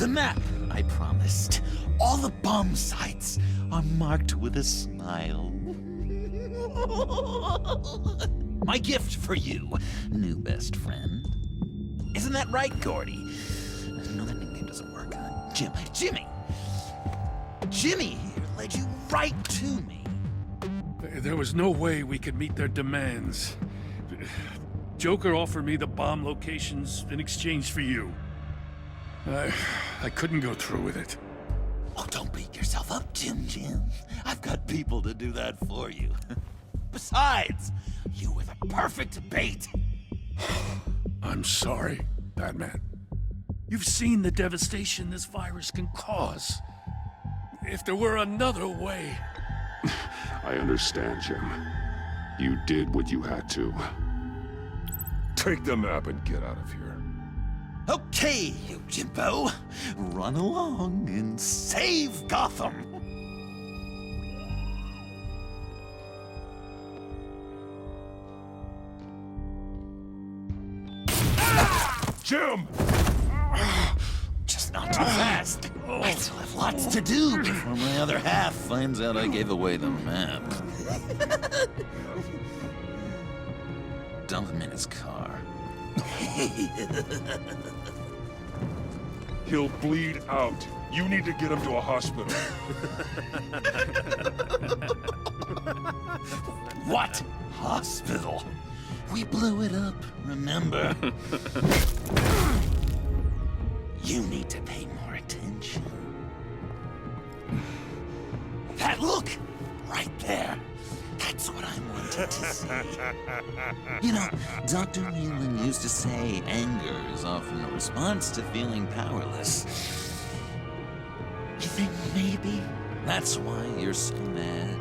The map I promised. All the bomb sites are marked with a smile. My gift for you, new best friend. Isn't that right, Gordy? No, that nickname doesn't work. Jimmy! Jimmy here led you right to me. There was no way we could meet their demands. Joker offered me the bomb locations in exchange for you. I couldn't go through with it. Oh, don't beat yourself up, Jim. I've got people to do that for you. Besides, you were the perfect bait. I'm sorry, Batman. You've seen the devastation this virus can cause. If there were another way... I understand, Jim. You did what you had to. Take the map and get out of here. Okay, you Jimbo. Run along and save Gotham. Jim! Just not too fast. I still have lots to do before my other half finds out I gave away the map. Dump him in his car. He'll bleed out. You need to get him to a hospital. What hospital? We blew it up, remember? You need to pay more attention. That look! Right there. That's what I wanted to see. You know, Dr. Leland used to say anger is often a response to feeling powerless. You think maybe that's why you're so mad?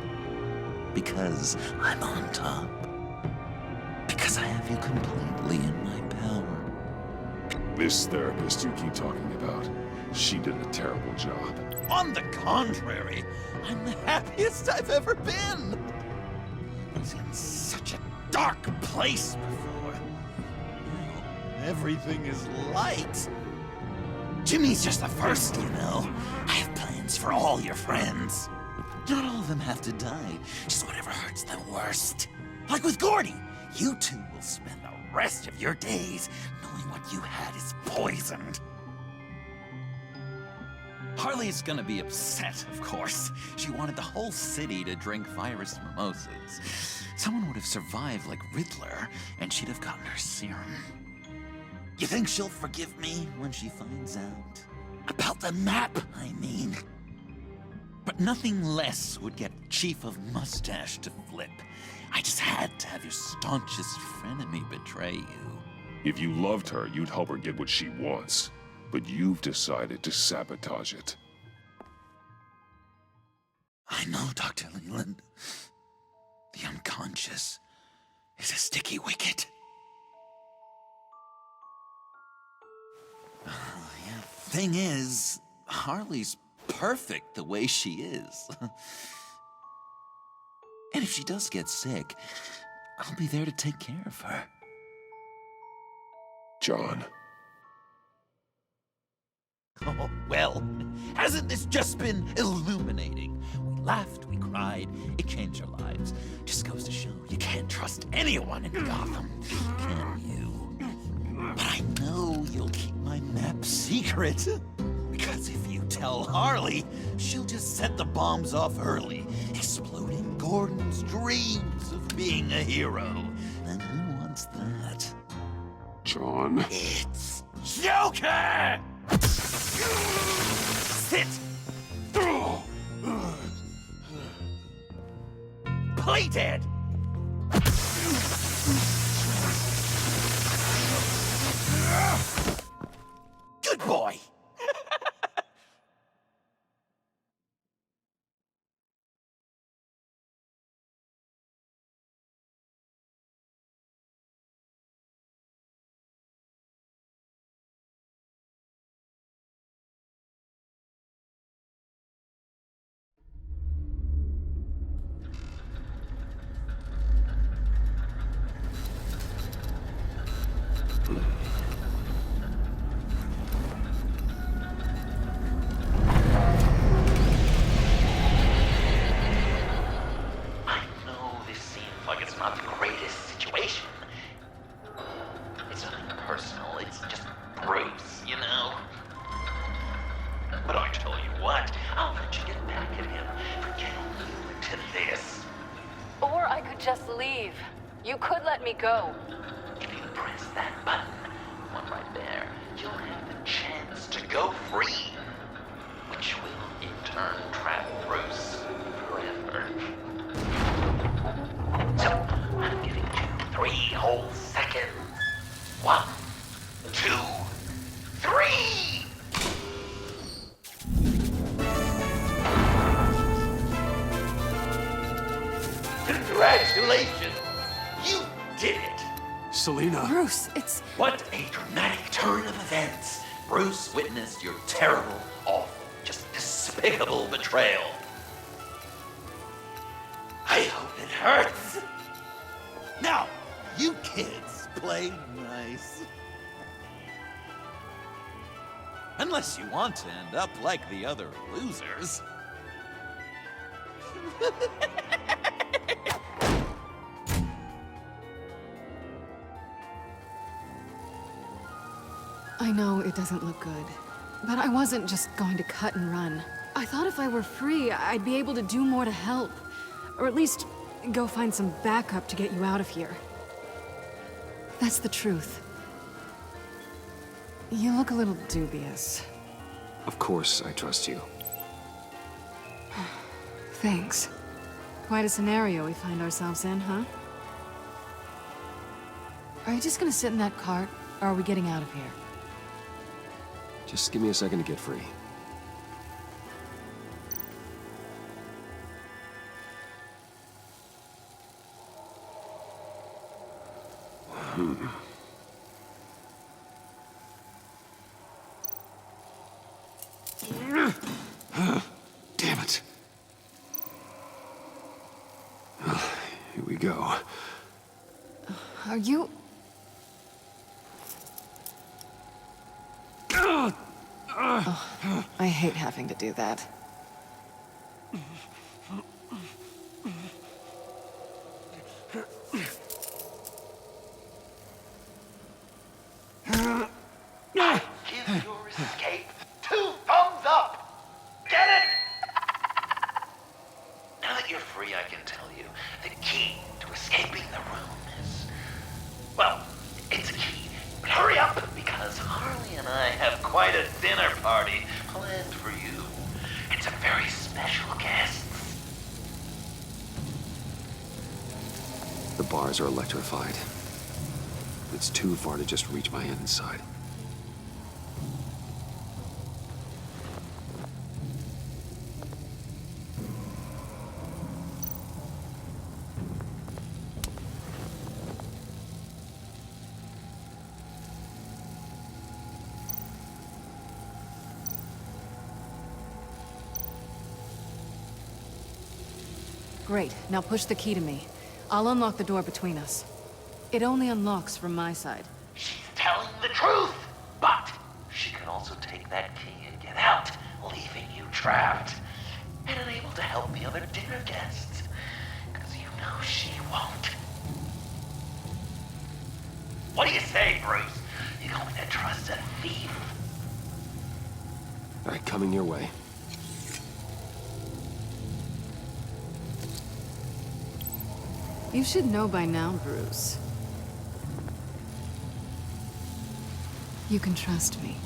Because I'm on top? Because I have you completely in my power? This therapist you keep talking about, she did a terrible job. On the contrary, I'm the happiest I've ever been. I was in such a dark place before. Now, everything is light. Jimmy's just the first, you know. I have plans for all your friends. Not all of them have to die, just whatever hurts them worst. Like with Gordy, you two will spend the rest of your days knowing what you had is poisoned. Harley's gonna be upset, of course. She wanted the whole city to drink virus mimosas. Someone would have survived like Riddler, and she'd have gotten her serum. You think she'll forgive me when she finds out? About the map, I mean. But nothing less would get Chief of Mustache to flip. I just had to have your staunchest frenemy betray you. If you loved her, you'd help her get what she wants. But you've decided to sabotage it. I know, Dr. Leland. The unconscious is a sticky wicket. Yeah, thing is, Harley's perfect the way she is. And if she does get sick, I'll be there to take care of her. John. Oh, well, hasn't this just been illuminating? We laughed, we cried, it changed our lives. Just goes to show you can't trust anyone in Gotham, can you? But I know you'll keep my map secret. Because if you tell Harley, she'll just set the bombs off early, exploding Gordon's dreams of being a hero. And who wants that? John. It's Joker! Sit! Play dead! Good boy! go. If you press that button, one right there, you'll have the chance to go free, which will in turn trap Bruce forever. So, I'm giving you 3 whole seconds. 1, 2, 3! Congratulations! You did it! Selena. Bruce, it's... What a dramatic turn of events! Bruce witnessed your terrible, awful, just despicable betrayal. I hope it hurts! Now, you kids play nice. Unless you want to end up like the other losers. I know it doesn't look good, but I wasn't just going to cut and run. I thought if I were free, I'd be able to do more to help. Or at least, go find some backup to get you out of here. That's the truth. You look a little dubious. Of course, I trust you. Thanks. Quite a scenario we find ourselves in, huh? Are you just gonna sit in that cart, or are we getting out of here? Just give me a second to get free. Damn it. Well, here we go. Are you... Oh, I hate having to do that. Give your escape 2 thumbs up! Get it? Now that you're free, I can tell you, the key to escaping the room is... Well, it's a key, but hurry up, because Harley and I have quite a dinner party planned for you. It's a very special guest. The bars are electrified. It's too far to just reach my hand inside. Great, now push the key to me. I'll unlock the door between us. It only unlocks from my side. She's telling the truth, but she can also take that key and get out, leaving you trapped and unable to help the other dinner guests, because you know she won't. What do you say, Bruce? You going to trust a thief? All right, coming your way. You should know by now, Bruce. You can trust me.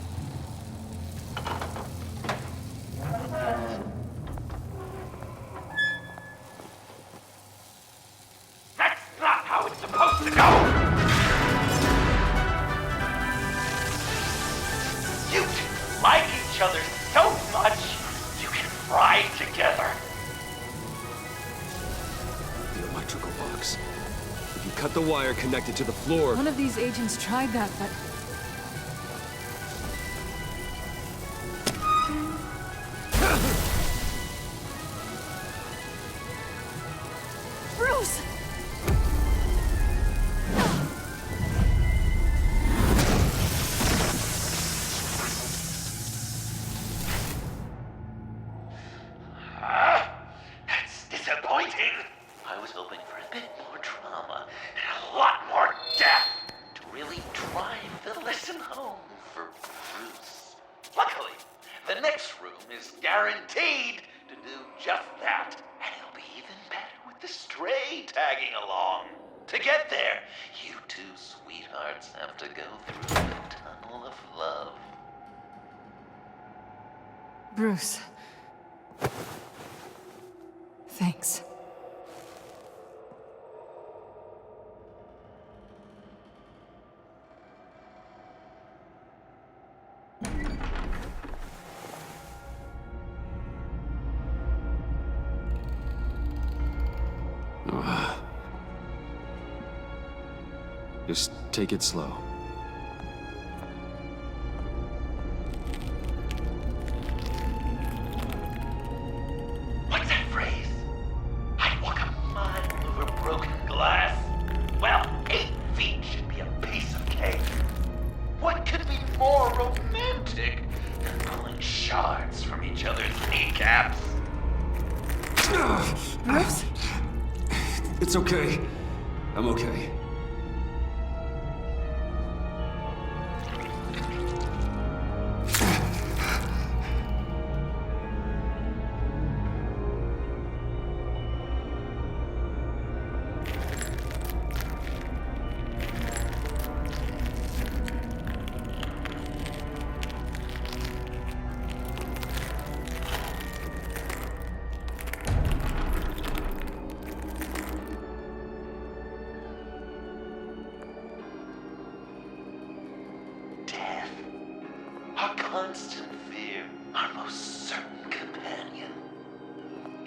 That's not how it's supposed to go! You two like each other so much, you can fry together. The electrical box. If you cut the wire connected to the floor... One of these agents tried that, but... Bruce! That's disappointing. I was hoping for a bit more drama and a lot more death to really drive the lesson home for Bruce. Luckily, the next room is guaranteed to do just that, and it'll be even better with the stray tagging along. To get there, you two sweethearts have to go through the tunnel of love. Bruce. Thanks. Just take it slow. What's that phrase? I'd walk a mile over broken glass. Well, 8 feet should be a piece of cake. What could be more romantic than pulling shards from each other's kneecaps? Bruce? It's okay. I'm okay. Death. Our constant fear, our most certain companion.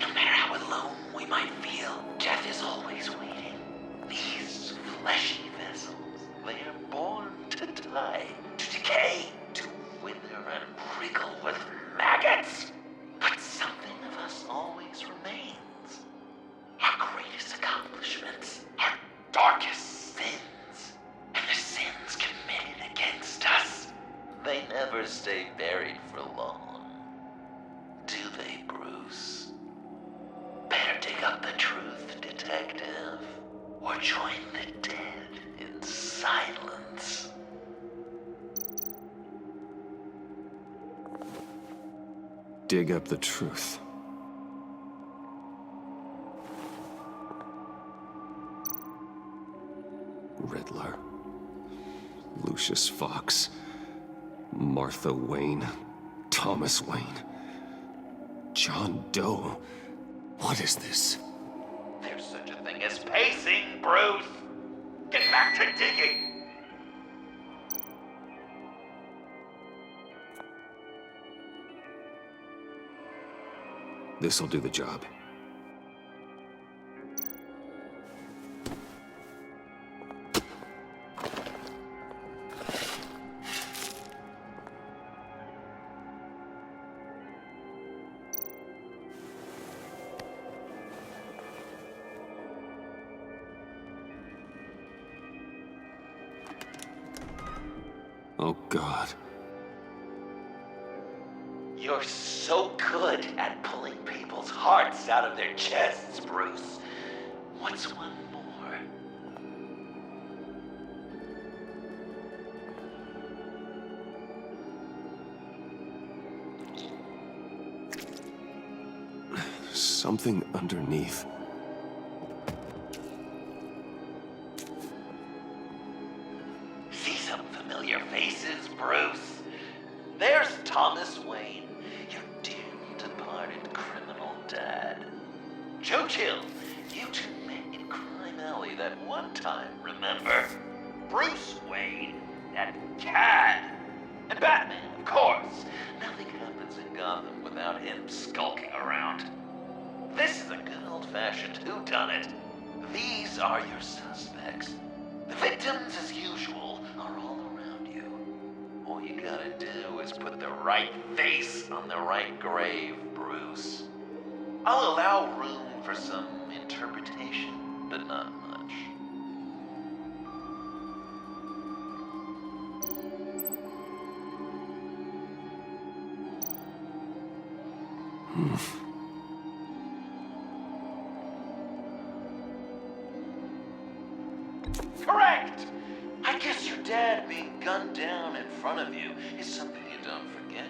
No matter how alone we might feel, death is always waiting. These fleshy vessels, they are born to die, to decay, to wither and wriggle with maggots. But something of us always remains. Our greatest accomplishments, our darkest sins, and the sins committed against us. They never stay buried for long. Do they, Bruce? Better dig up the truth, detective, or join the dead in silence. Dig up the truth. Riddler. Lucius Fox. Martha Wayne. Thomas Wayne. John Doe. What is this? There's such a thing as pacing, Bruce. Get back to digging. This'll do the job. Oh, God. You're so good at pulling people's hearts out of their chests, Bruce. What's one more? Something underneath. See some familiar faces, Bruce? There's Thomas Wayne, your dearly departed criminal dad. Joe Chill, you two met in Crime Alley that one time, remember? Bruce Wayne, that cad. And Batman, of course. Nothing happens in Gotham without him skulking around. This is a good old-fashioned whodunit. These are your suspects. The victims, as usual, are all around you. All you gotta do is put the right face on the right grave, Bruce. I'll allow room for some interpretation, but not much. Correct! I guess your dad being gunned down in front of you is something you don't forget.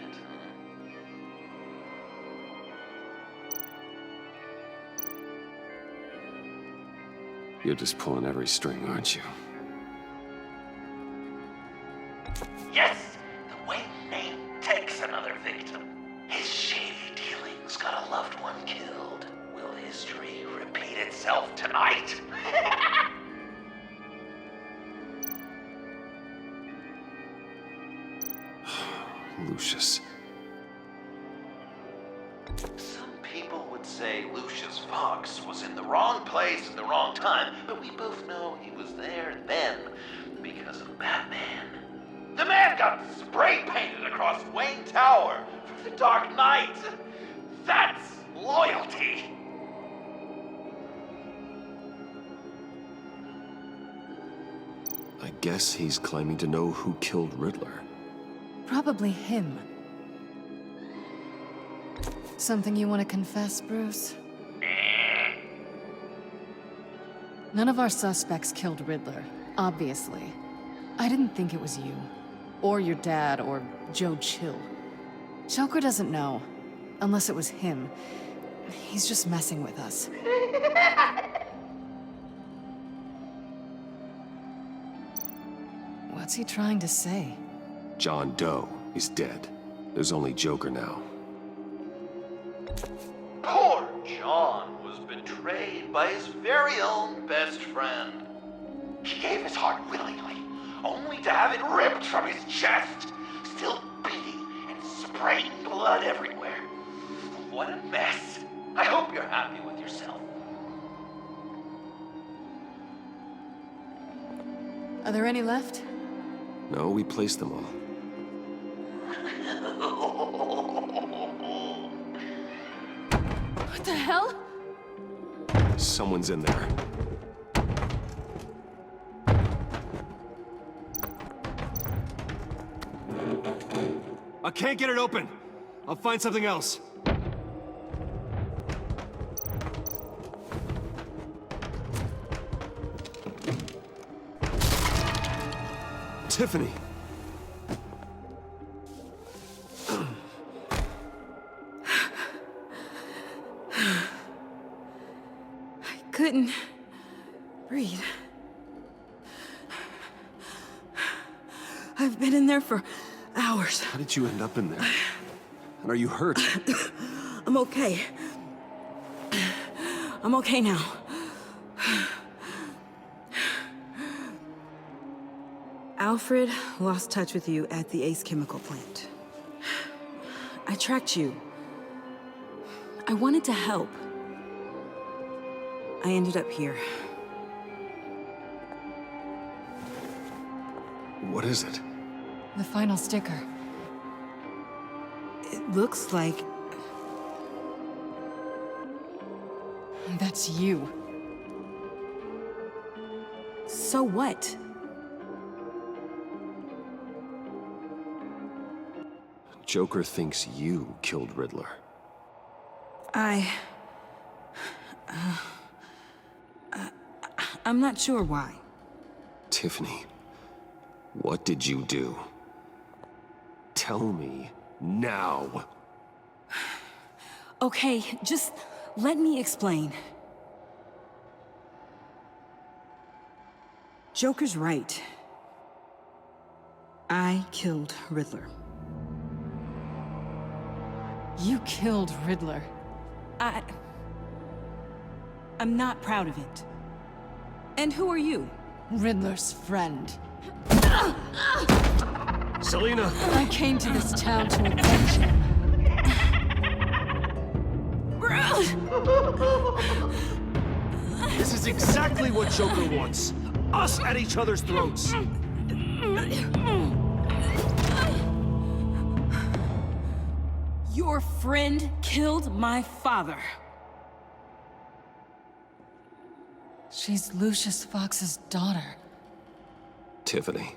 You're just pulling every string, aren't you? Yes! The Wayne name takes another victim. His shady dealings got a loved one killed. Will history repeat itself tonight? Lucius. Some people would say Lucius Fox was in the wrong place at the wrong time, but we both know he was there then because of Batman. The man got spray painted across Wayne Tower for the Dark Knight. That's loyalty. I guess he's claiming to know who killed Riddler. Probably him. Something you want to confess, Bruce? None of our suspects killed Riddler, obviously. I didn't think it was you. Or your dad, or Joe Chill. Joker doesn't know. Unless it was him. He's just messing with us. What's he trying to say? John Doe is dead. There's only Joker now. Poor John was betrayed by his very own best friend. He gave his heart willingly, only to have it ripped from his chest, still beating and spraying blood everywhere. What a mess. I hope you're happy with yourself. Are there any left? No, we placed them all. What the hell? Someone's in there. I can't get it open. I'll find something else. Tiffany. I couldn't breathe. I've been in there for hours. How did you end up in there? And are you hurt? I'm okay. I'm okay now. Alfred lost touch with you at the Ace Chemical plant. I tracked you. I wanted to help. I ended up here. What is it? The final sticker. It looks like That's you. so what? Joker thinks you killed Riddler. I'm not sure why. Tiffany, what did you do? Tell me now. Okay, just let me explain. Joker's right. I killed Riddler. You killed Riddler. I'm not proud of it. And who are you? Riddler's friend. Selina! I came to this town to avenge him. This is exactly what Joker wants. Us at each other's throats. Your friend killed my father. She's Lucius Fox's daughter. Tiffany.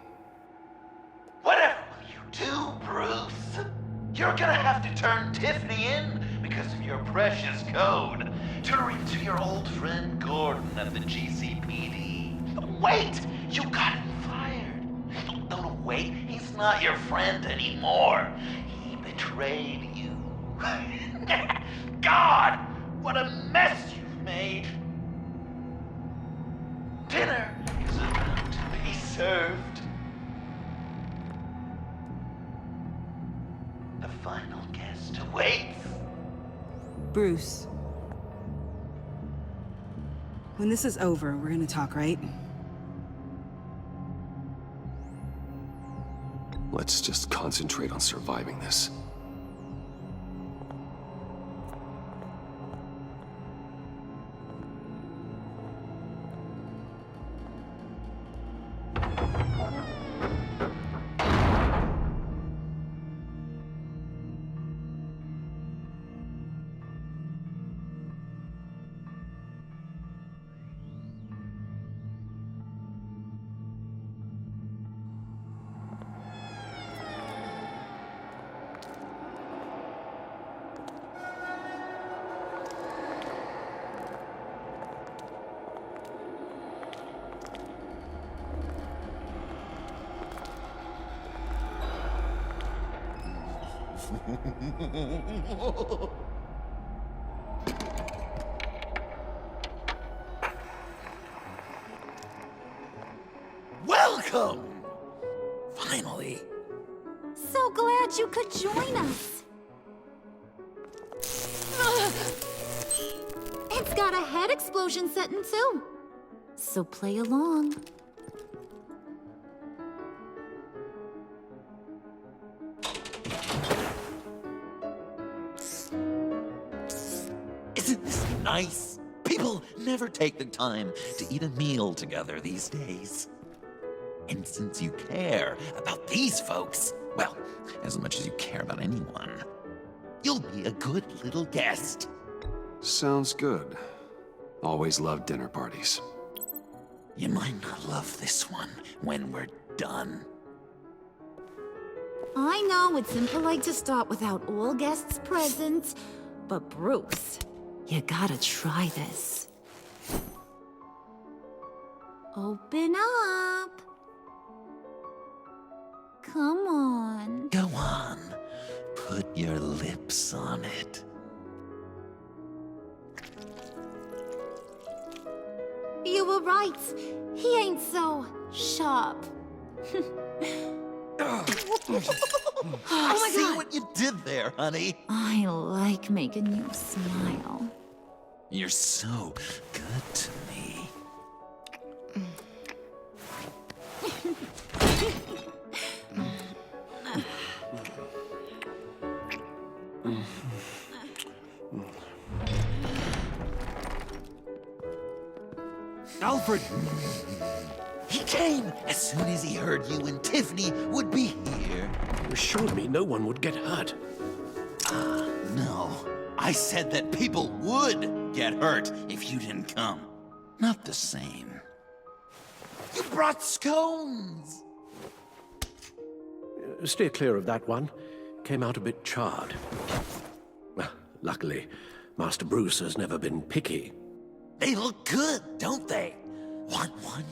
Whatever will you do, Bruce? You're gonna have to turn Tiffany in because of your precious code. Turn her into your old friend Gordon at the GCPD. Wait! You got him fired. No, wait. He's not your friend anymore. He betrayed you. God! What a mess you've made! Dinner is about to be served. The final guest awaits. Bruce. When this is over, we're gonna talk, right? Let's just concentrate on surviving this. Welcome! Finally. So glad you could join us. It's got a head explosion setting too. So play along. Isn't this nice? People never take the time to eat a meal together these days. And since you care about these folks, well, as much as you care about anyone, you'll be a good little guest. Sounds good. Always loved dinner parties. You might not love this one when we're done. I know it's impolite to start without all guests present, but Bruce, you gotta try this. Open up. Come on. Go on. Put your lips on it. You were right. He ain't so sharp. I see what you did there, honey. I like making you smile. You're so good to me. Alfred! He came as soon as he heard you and Tiffany would be here. You assured me no one would get hurt. No, I said that people would get hurt if you didn't come. Not the same. You brought scones! Steer clear of that one. Came out a bit charred. Luckily, Master Bruce has never been picky. They look good, don't they? Want one?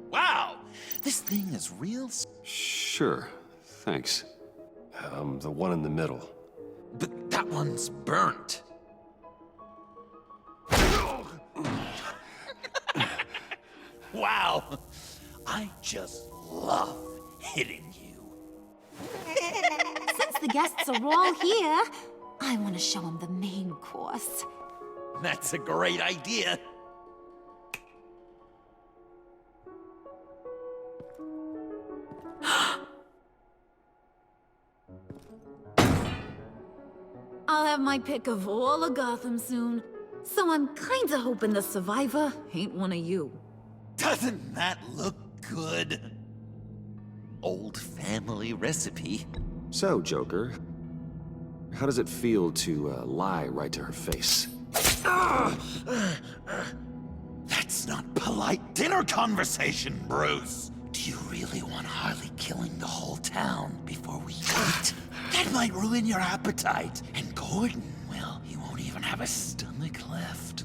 Wow, this thing is real. Sure, thanks. The one in the middle. But that one's burnt. Wow, I just love hitting you. Since the guests are all here, I want to show them the main course. That's a great idea. I'll have my pick of all of Gotham soon, so I'm kinda hoping the survivor ain't one of you. Doesn't that look good? Old family recipe. So, Joker, how does it feel to lie right to her face? That's not polite dinner conversation, Bruce. Do you really want Harley killing the whole town before we eat? That might ruin your appetite. And Gordon, well, he won't even have a stomach left.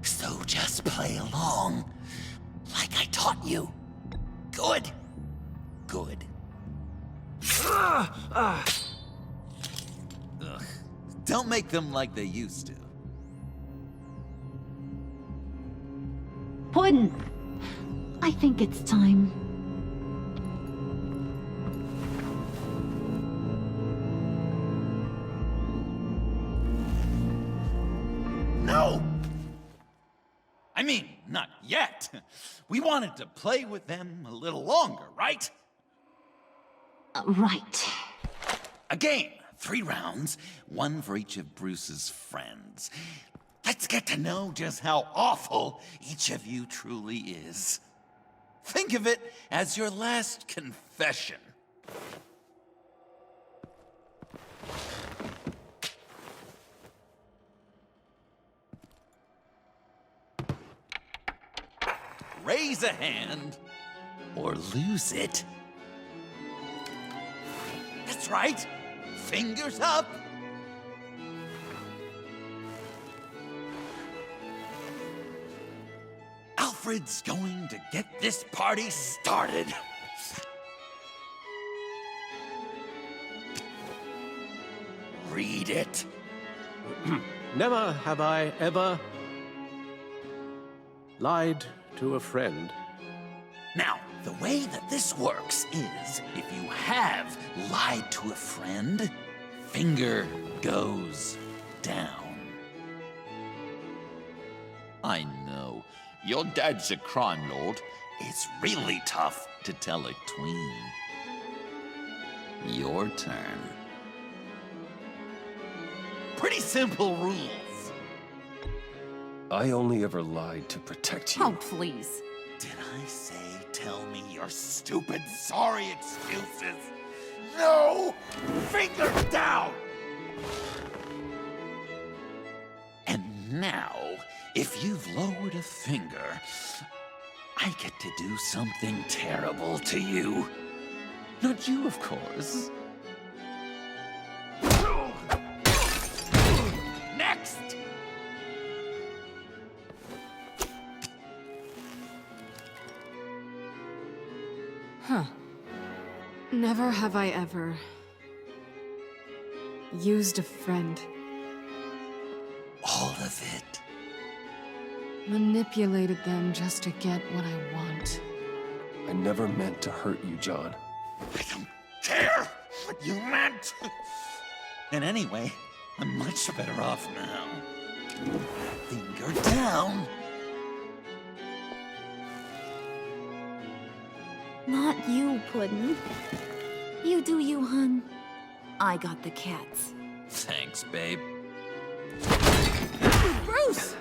So just play along, like I taught you. Good. Good. Ugh. Don't make them like they used to. Puddin', I think it's time. No! I mean, not yet. We wanted to play with them a little longer, right? Right. A game, 3 rounds, 1 for each of Bruce's friends. Let's get to know just how awful each of you truly is. Think of it as your last confession. Raise a hand, or lose it. That's right. Fingers up. Alfred's going to get this party started. Read it. Never have I ever lied to a friend. Now, the way that this works is, if you have lied to a friend, finger goes down. I know, your dad's a crime lord. It's really tough to tell a tween. Your turn. Pretty simple rules. I only ever lied to protect you. Oh, please. Did I say tell me your stupid sorry excuses? No! Finger down! And now, if you've lowered a finger, I get to do something terrible to you. Not you, of course. Next! Huh. Never have I ever used a friend. All of it. Manipulated them just to get what I want. I never meant to hurt you, John. I don't care what you meant. And anyway, I'm much better off now. Finger down. Not you, Puddin'. You do you, hun. I got the cats. Thanks, babe. Bruce!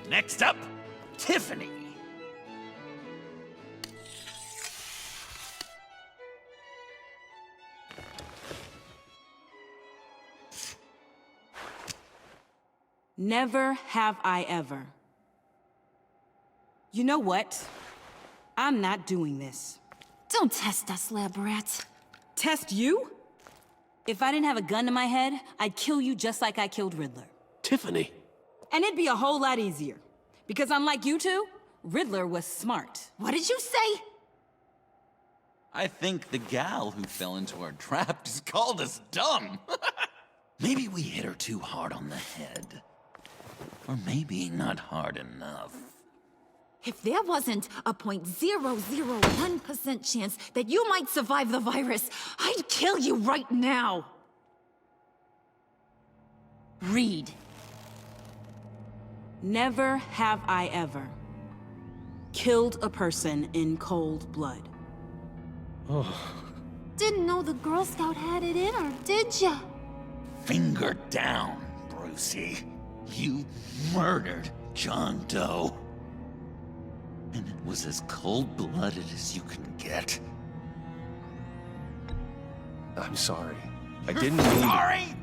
Next up, Tiffany. Never have I ever. You know what? I'm not doing this. Don't test us, lab rats. Test you? If I didn't have a gun to my head, I'd kill you just like I killed Riddler. Tiffany. And it'd be a whole lot easier. Because unlike you two, Riddler was smart. What did you say? I think the gal who fell into our trap just called us dumb. Maybe we hit her too hard on the head. Or maybe not hard enough. If there wasn't a 0.001% chance that you might survive the virus, I'd kill you right now. Read. Never have I ever killed a person in cold blood. Didn't know the Girl Scout had it in her, did ya? Finger down, Brucey. You murdered John Doe. And it was as cold-blooded as you can get. I'm sorry. I You're didn't mean... sorry?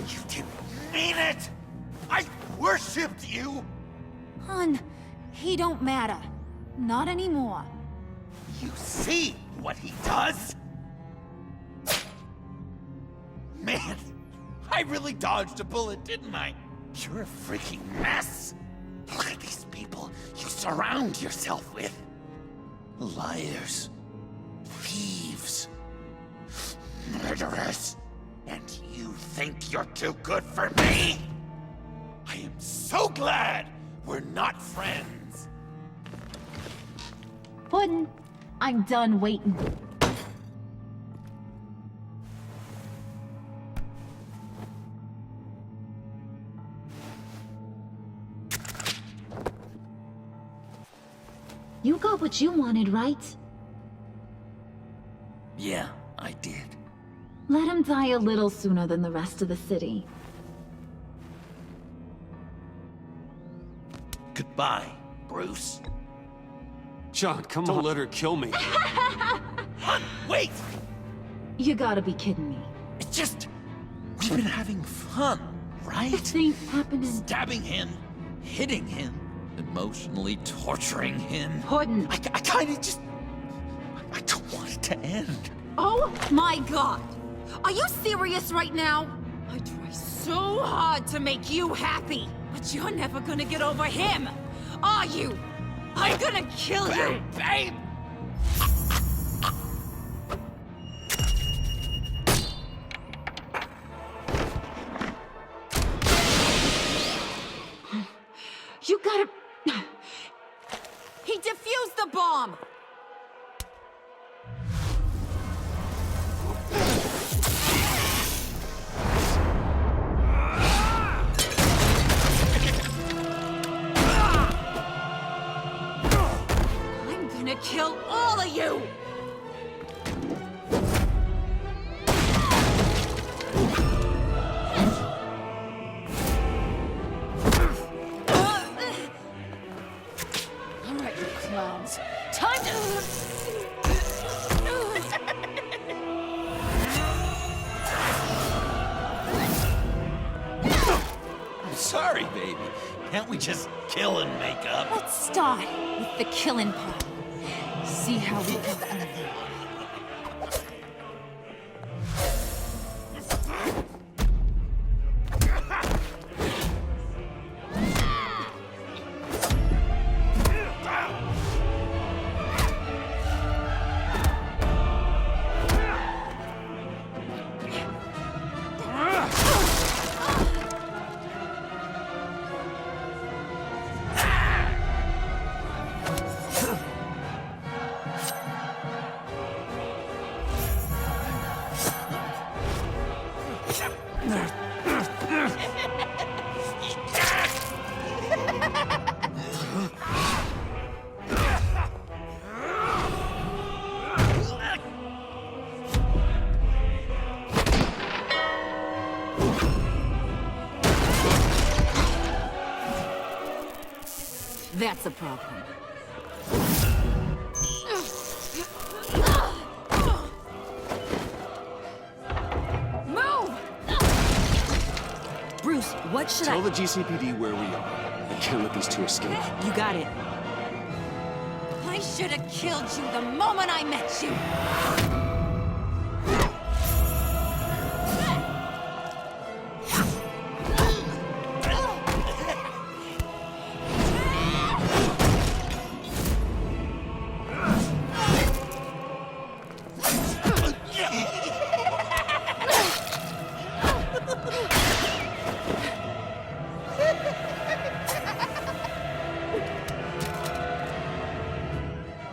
You didn't mean it! I worshipped you! Hun, he don't matter. Not anymore. You see what he does? Man, I really dodged a bullet, didn't I? You're a freaking mess. Look at these people you surround yourself with. Liars. thieves. Murderers. And you think you're too good for me? I am so glad we're not friends. Puddin', I'm done waiting. You got what you wanted, right? Yeah, I did. Let him die a little sooner than the rest of the city. Goodbye, Bruce. John, come on. Don't let her kill me. Hunt, wait! You gotta be kidding me. It's just... we've been having fun, right? This ain't happening. Stabbing him, hitting him, emotionally torturing him. Puddin'. I kinda just... I don't want it to end. Oh my god! Are you serious right now? I try so hard to make you happy, but you're never gonna get over him, are you? I'm gonna kill you! Babe! You gotta... He defused the bomb! I'm gonna kill all of you! All right, you clowns. Time to... I'm sorry, baby. Can't we just kill and make up? Let's start with the killing part. See how we go from there. That's a problem. Move! Bruce, what should Tell the GCPD where we are. I can't let these two escape. You got it. I should have killed you the moment I met you.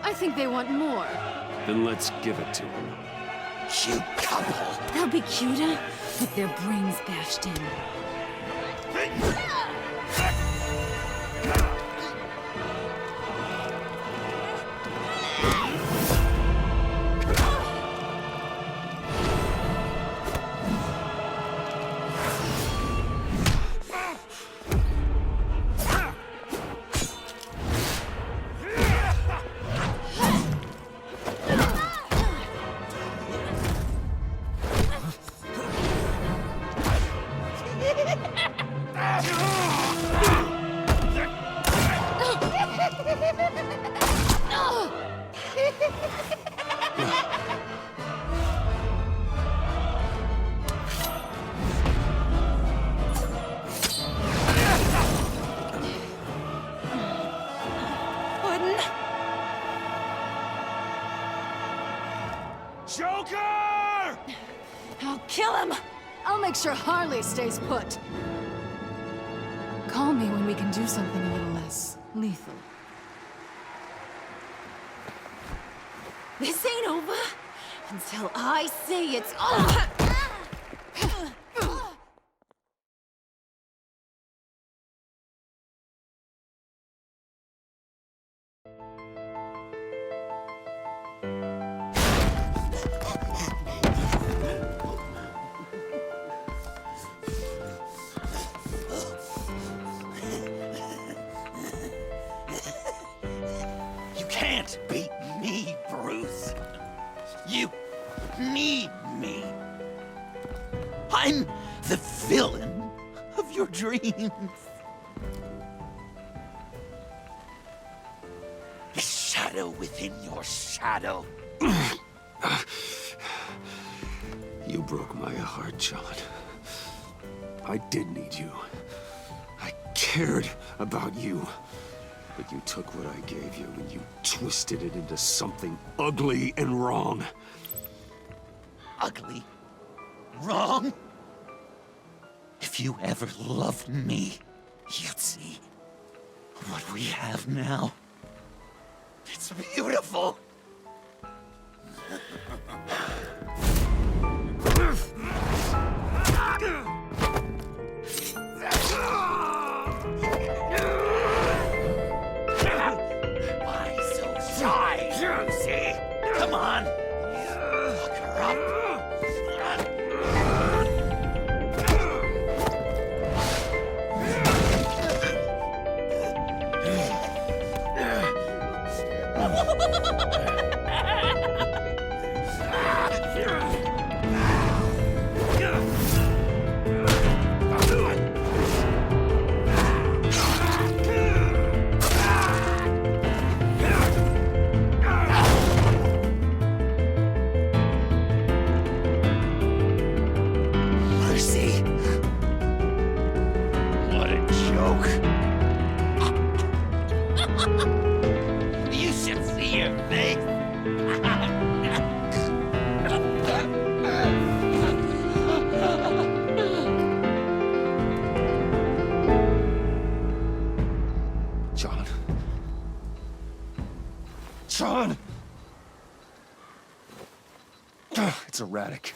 I think they want more. Then let's give it to them. Cute couple. They'll be cuter with their brains bashed in. I'll make sure Harley stays put. Call me when we can do something a little less lethal. This ain't over until I say it's over. You can't beat me, Bruce. You need me. I'm the villain of your dreams. The shadow within your shadow. You broke my heart, John. I did need you. I cared about you. But you took what I gave you and you twisted it into something ugly and wrong. Ugly. Wrong. If you ever loved me, you'd see what we have now. It's beautiful. Why so shy, Lucy? Come on. Look her up. Mercy. What a joke. You should see your face. John. John! It's erratic.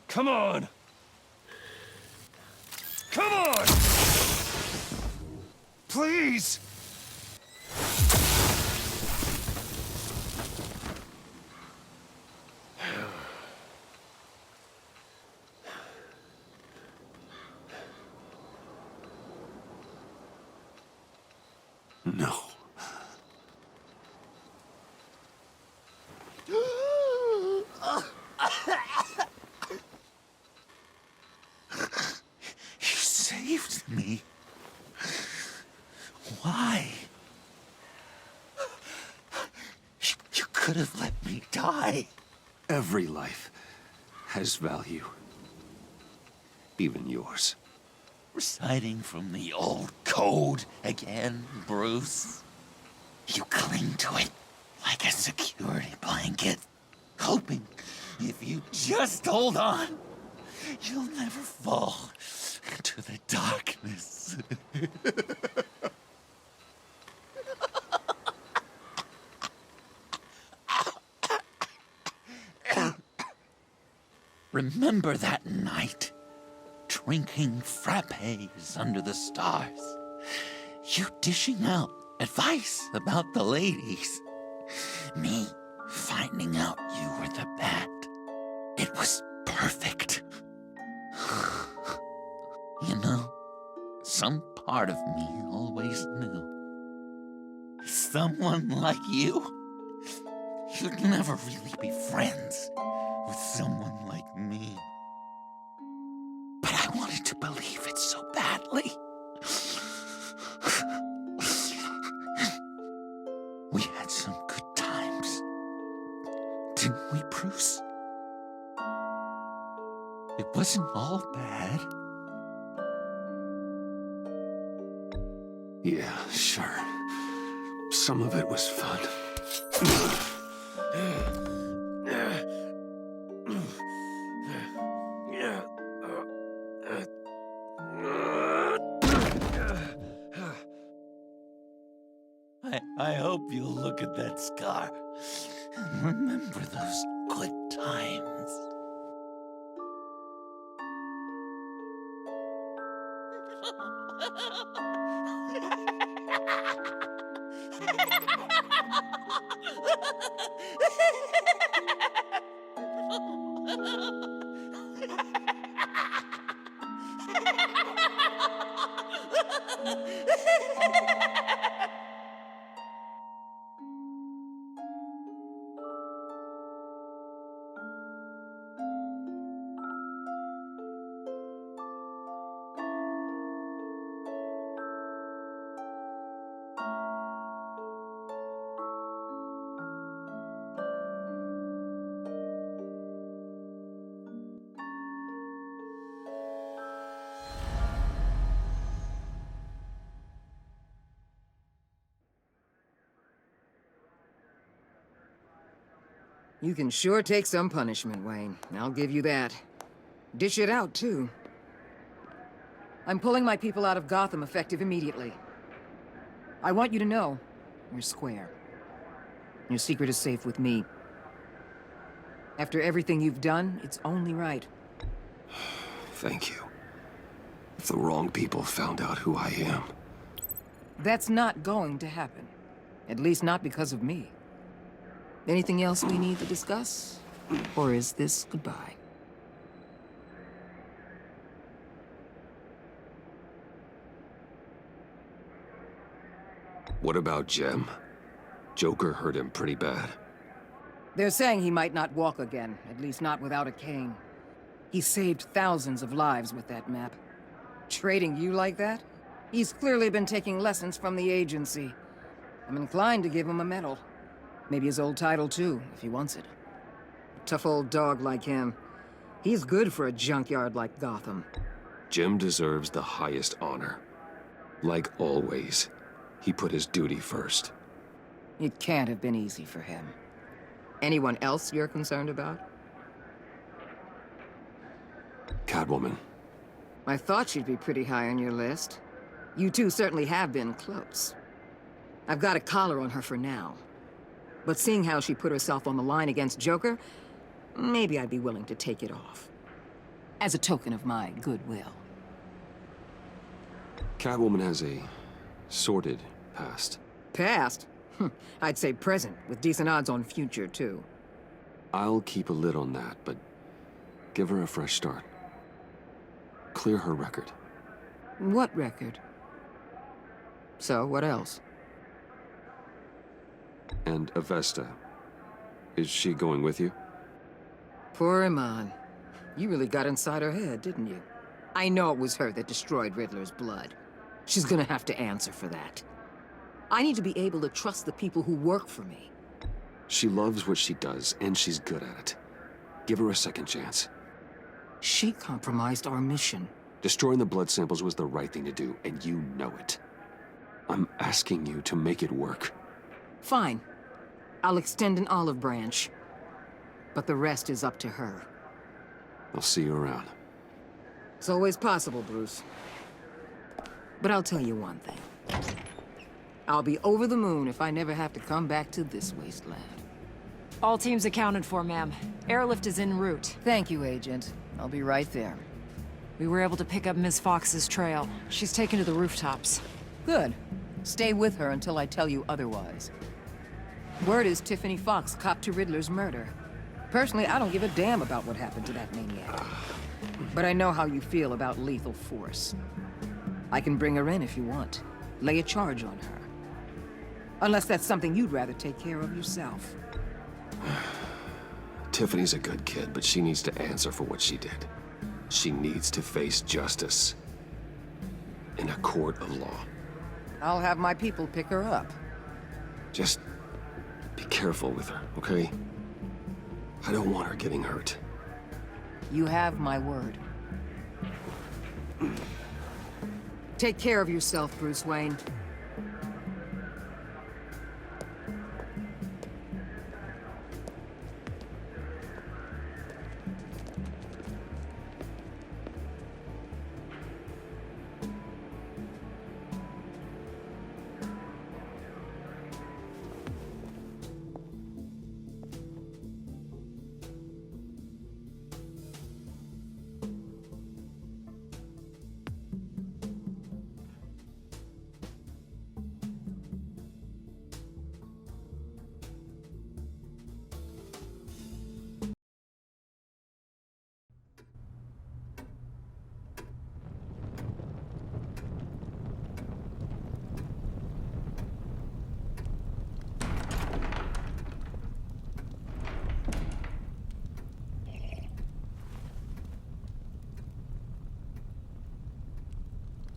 Come on! Come on! Please! No. You saved me. Why? You could have let me die. Every life has value. Even yours. Reciting from the old code again, Bruce. You cling to it like a security blanket, hoping if you just hold on, you'll never fall into the darkness. Remember that night? Drinking frappes under the stars. You dishing out advice about the ladies. Me finding out you were the bat. It was perfect. You know, some part of me always knew. Someone like you, you'd never really be friends with someone like me. But I wanted to believe it so badly. We had some good times, didn't we, Bruce? It wasn't all bad. Yeah, sure. Some of it was fun. I hope you'll look at that scar and remember those good times. You can sure take some punishment, Wayne. I'll give you that. Dish it out, too. I'm pulling my people out of Gotham effective immediately. I want you to know, you're square. Your secret is safe with me. After everything you've done, it's only right. Thank you. If the wrong people found out who I am... That's not going to happen. At least not because of me. Anything else we need to discuss? Or is this goodbye? What about Jem? Joker hurt him pretty bad. They're saying he might not walk again, at least not without a cane. He saved thousands of lives with that map. Trading you like that? He's clearly been taking lessons from the agency. I'm inclined to give him a medal. Maybe his old title too, if he wants it. A tough old dog like him. He's good for a junkyard like Gotham. Jem deserves the highest honor. Like always, he put his duty first. It can't have been easy for him. Anyone else you're concerned about? Catwoman. I thought she'd be pretty high on your list. You two certainly have been close. I've got a collar on her for now. But seeing how she put herself on the line against Joker, maybe I'd be willing to take it off. As a token of my goodwill. Catwoman has a sordid past. Past? I'd say present, with decent odds on future, too. I'll keep a lid on that, but give her a fresh start. Clear her record. What record? So, what else? And Avesta. Is she going with you? Poor Iman. You really got inside her head, didn't you? I know it was her that destroyed Riddler's blood. She's gonna have to answer for that. I need to be able to trust the people who work for me. She loves what she does, and she's good at it. Give her a second chance. She compromised our mission. Destroying the blood samples was the right thing to do, and you know it. I'm asking you to make it work. Fine. I'll extend an olive branch. But the rest is up to her. I'll see you around. It's always possible, Bruce. But I'll tell you one thing. I'll be over the moon if I never have to come back to this wasteland. All teams accounted for, ma'am. Airlift is en route. Thank you, Agent. I'll be right there. We were able to pick up Ms. Fox's trail. She's taken to the rooftops. Good. Stay with her until I tell you otherwise. Word is Tiffany Fox copped to Riddler's murder. Personally, I don't give a damn about what happened to that maniac. But I know how you feel about lethal force. I can bring her in if you want. Lay a charge on her. Unless that's something you'd rather take care of yourself. Tiffany's a good kid, but she needs to answer for what she did. She needs to face justice. In a court of law. I'll have my people pick her up. Just be careful with her, okay? I don't want her getting hurt. You have my word. Take care of yourself, Bruce Wayne.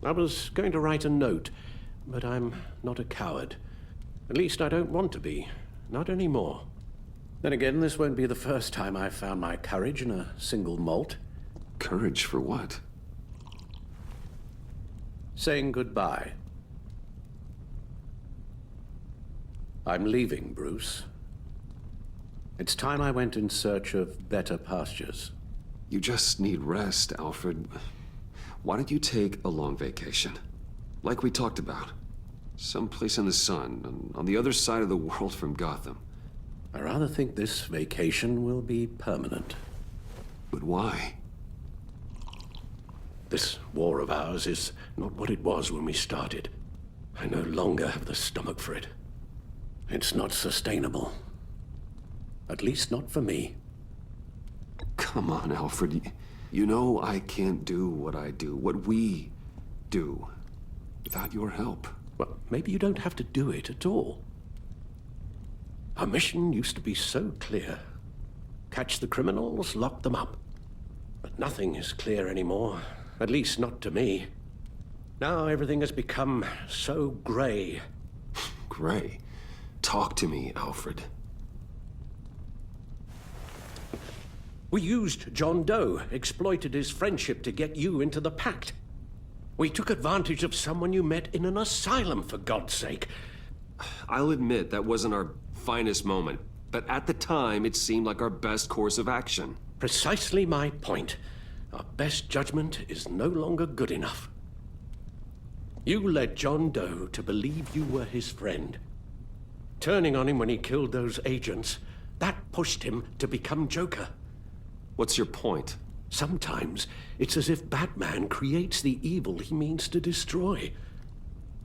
I was going to write a note, but I'm not a coward. At least I don't want to be. Not anymore. Then again, this won't be the first time I've found my courage in a single malt. Courage for what? Saying goodbye. I'm leaving, Bruce. It's time I went in search of better pastures. You just need rest, Alfred. Why don't you take a long vacation? Like we talked about. Someplace in the sun, on the other side of the world from Gotham. I rather think this vacation will be permanent. But why? This war of ours is not what it was when we started. I no longer have the stomach for it. It's not sustainable. At least not for me. Come on, Alfred. You know I can't do what I do, what we do, without your help. Well, maybe you don't have to do it at all. Our mission used to be so clear. Catch the criminals, lock them up. But nothing is clear anymore, at least not to me. Now everything has become so gray. Gray? Talk to me, Alfred. We used John Doe, exploited his friendship to get you into the pact. We took advantage of someone you met in an asylum, for God's sake. I'll admit that wasn't our finest moment, but at the time it seemed like our best course of action. Precisely my point. Our best judgment is no longer good enough. You led John Doe to believe you were his friend. Turning on him when he killed those agents, that pushed him to become Joker. What's your point? Sometimes it's as if Batman creates the evil he means to destroy.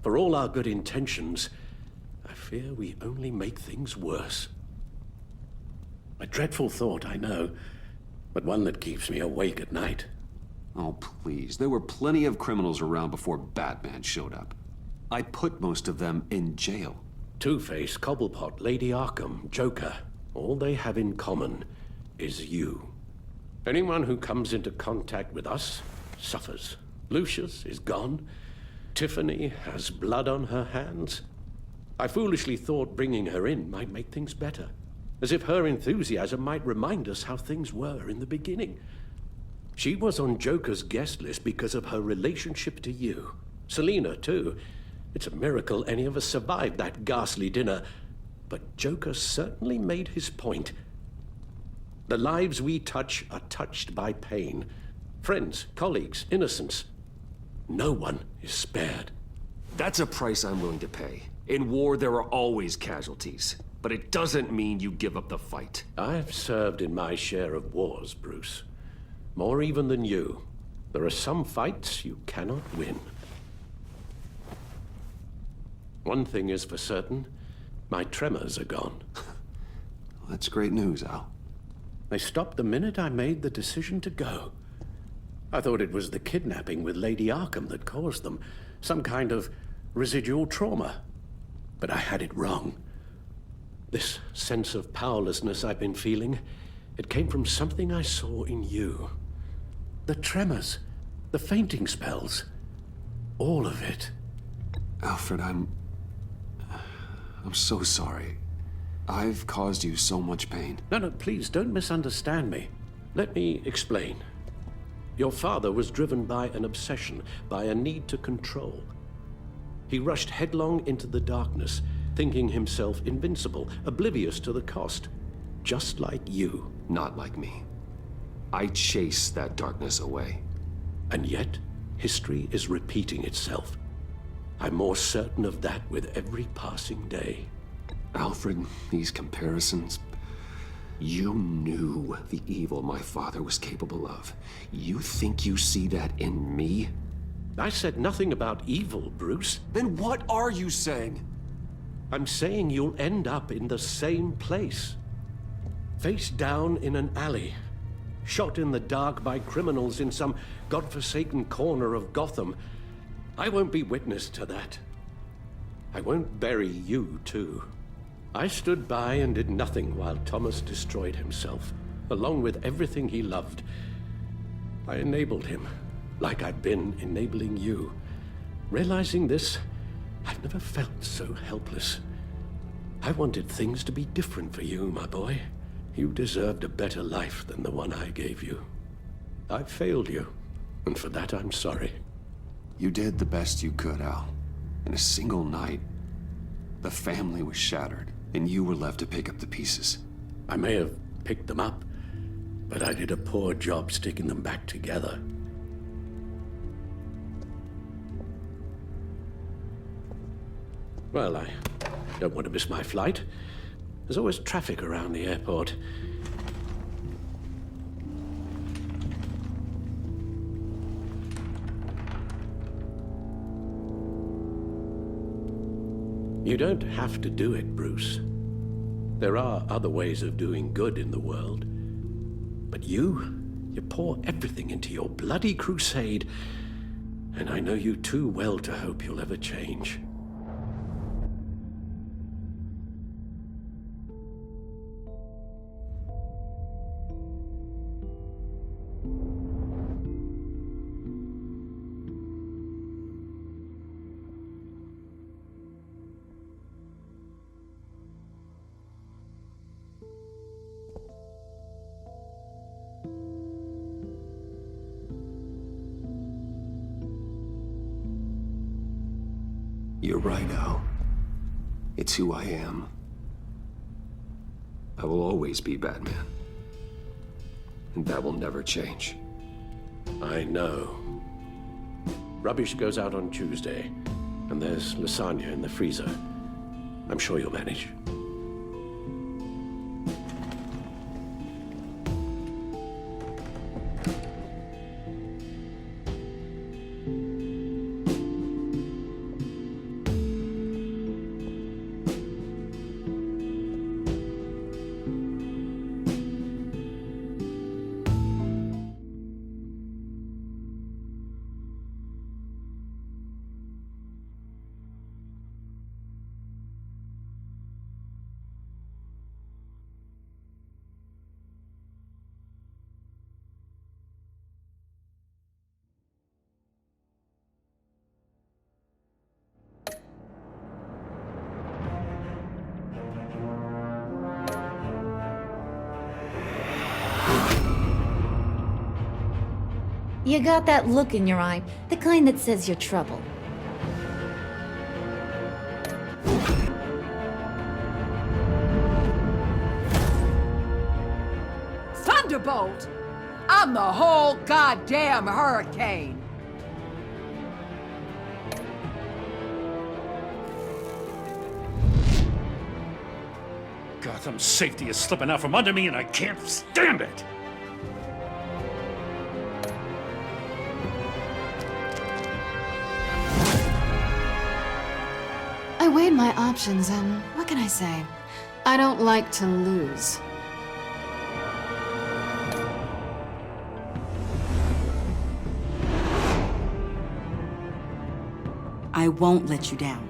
For all our good intentions, I fear we only make things worse. A dreadful thought, I know, but one that keeps me awake at night. Oh, please. There were plenty of criminals around before Batman showed up. I put most of them in jail. Two-Face, Cobblepot, Lady Arkham, Joker, all they have in common is you. Anyone who comes into contact with us suffers. Lucius is gone. Tiffany has blood on her hands. I foolishly thought bringing her in might make things better, as if her enthusiasm might remind us how things were in the beginning. She was on Joker's guest list because of her relationship to you. Selina, too. It's a miracle any of us survived that ghastly dinner. But Joker certainly made his point. The lives we touch are touched by pain. Friends, colleagues, innocents. No one is spared. That's a price I'm willing to pay. In war, there are always casualties. But it doesn't mean you give up the fight. I've served in my share of wars, Bruce. More even than you. There are some fights you cannot win. One thing is for certain, my tremors are gone. That's great news, Al. They stopped the minute I made the decision to go. I thought it was the kidnapping with Lady Arkham that caused them, some kind of residual trauma. But I had it wrong. This sense of powerlessness I've been feeling, it came from something I saw in you. The tremors, the fainting spells, all of it. Alfred, I'm so sorry. I've caused you so much pain. No, please, don't misunderstand me. Let me explain. Your father was driven by an obsession, by a need to control. He rushed headlong into the darkness, thinking himself invincible, oblivious to the cost. Just like you. Not like me. I chased that darkness away. And yet, history is repeating itself. I'm more certain of that with every passing day. Alfred, these comparisons... You knew the evil my father was capable of. You think you see that in me? I said nothing about evil, Bruce. Then what are you saying? I'm saying you'll end up in the same place. Face down in an alley. Shot in the dark by criminals in some godforsaken corner of Gotham. I won't be witness to that. I won't bury you, too. I stood by and did nothing while Thomas destroyed himself, along with everything he loved. I enabled him, like I'd been enabling you. Realizing this, I've never felt so helpless. I wanted things to be different for you, my boy. You deserved a better life than the one I gave you. I failed you, and for that I'm sorry. You did the best you could, Al. In a single night, the family was shattered, and you were left to pick up the pieces. I may have picked them up, but I did a poor job sticking them back together. Well, I don't want to miss my flight. There's always traffic around the airport. You don't have to do it, Bruce. There are other ways of doing good in the world. But you pour everything into your bloody crusade, and I know you too well to hope you'll ever change. You're right, Al. It's who I am. I will always be Batman. And that will never change. I know. Rubbish goes out on Tuesday, and there's lasagna in the freezer. I'm sure you'll manage. You got that look in your eye, the kind that says you're trouble. Thunderbolt! I'm the whole goddamn hurricane! Gotham's safety is slipping out from under me, and I can't stand it! I weighed my options, and what can I say? I don't like to lose. I won't let you down.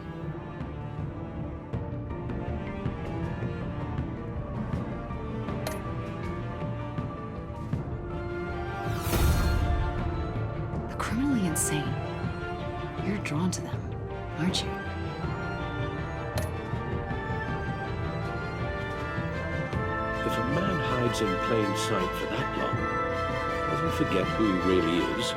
The criminally insane. You're drawn to them, aren't you? If a man hides in plain sight for that long, does he forget who he really is?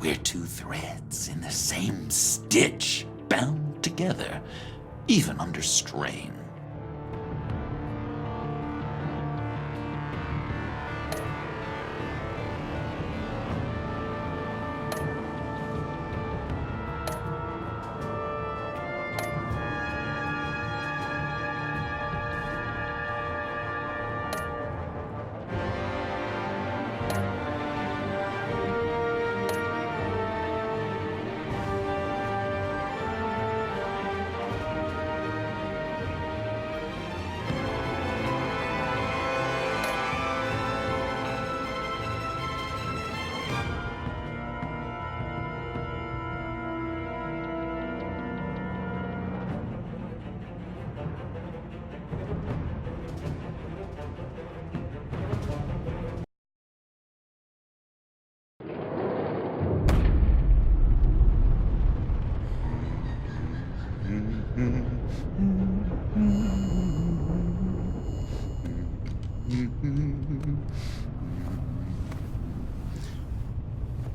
We're two threads in the same stitch, bound together, even under strain.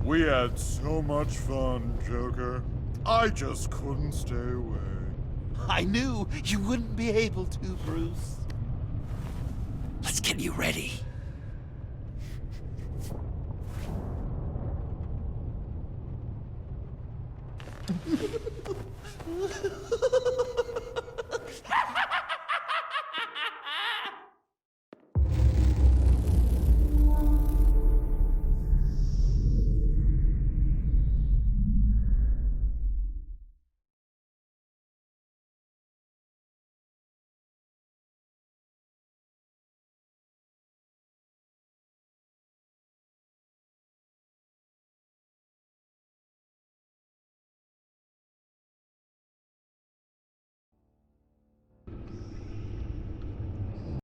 We had so much fun, Joker. I just couldn't stay away. I knew you wouldn't be able to, Bruce. Let's get you ready.